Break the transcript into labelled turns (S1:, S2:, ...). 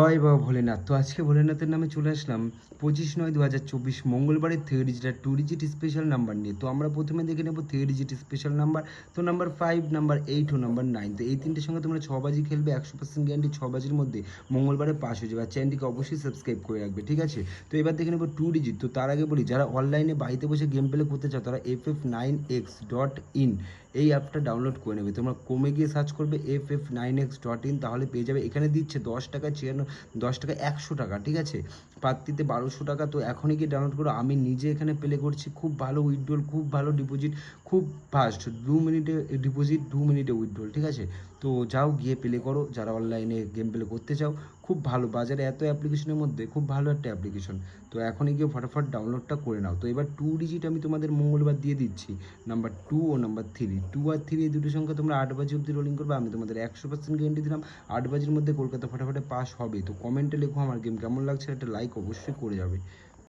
S1: জয় বাবা ভোলেনাথ। তো আজকে ভোলেনাথের নামে চলে আসলাম 25/9/2024 মঙ্গলবারের 3 ডিজিট আর 2 ডিজিট স্পেশাল নাম্বার নিয়ে। তো আমরা প্রথমে দেখে নেব 3 ডিজিট স্পেশাল নাম্বার। তো নাম্বার 5, নাম্বার 8 ও নাম্বার 9। তো এই তিনটের সঙ্গে তোমরা 6 বাজি খেলবে, 100% গ্যারান্টি 6 বাজির মধ্যে মঙ্গলবারে পাস হয়ে যাবে। আর চ্যানেলটিকে অবশ্যই সাবস্ক্রাইব করে রাখবে, ঠিক আছে? তো এবার দেখে নেব 2 ডিজিট। তো তার আগে বলি, যারা অনলাইনে বাড়িতে বসে গেম প্লে করতে চাও তারা ff9x.in এই অ্যাপটা ডাউনলোড করে নেবে। তোমরা কমে গিয়ে সার্চ করবে ff9x.in, তাহলে পেয়ে যাবে। এখানে দিচ্ছে 10 টাকা 10 টাকা 100 টাকা, ঠিক আছে? প্রাপ্তিতে 1200 টাকা। তো এখনই গিয়ে ডাউনলোড করো। আমি নিজে এখানে প্লে করছি, খুব ভালো উইথড্রল, খুব ভালো ডিপোজিট, খুব ফাস্ট 2 মিনিটে ডিপোজিট, 2 মিনিটে উইথড্রল, ঠিক আছে? তো যাও গিয়ে প্লে করো যারা অনলাইনে গেম প্লে করতে চাও। খুব ভালো, বাজারে এত অ্যাপ্লিকেশনের মধ্যে খুব ভালো একটা অ্যাপ্লিকেশন। তো এখনই গিয়ে ফটাফট ডাউনলোডটা করে নাও। তো এবার 2 ডিজিট আমি তোমাদের মঙ্গলবার দিয়ে দিচ্ছি, নাম্বার 2 ও নাম্বার 3। 2 আর 3 এই দুটো সংখ্যা তোমরা 8 বাজি অবধি রোলিং করবে। আমি তোমাদের 100% গ্যারেন্টি দিলাম 8 বাজির মধ্যে কলকাতা ফটাফটে পাস হবে। তো কমেন্টে লেখো আমার গেম কেমন লাগছে, একটা লাইক অবশ্যই করে যাবে।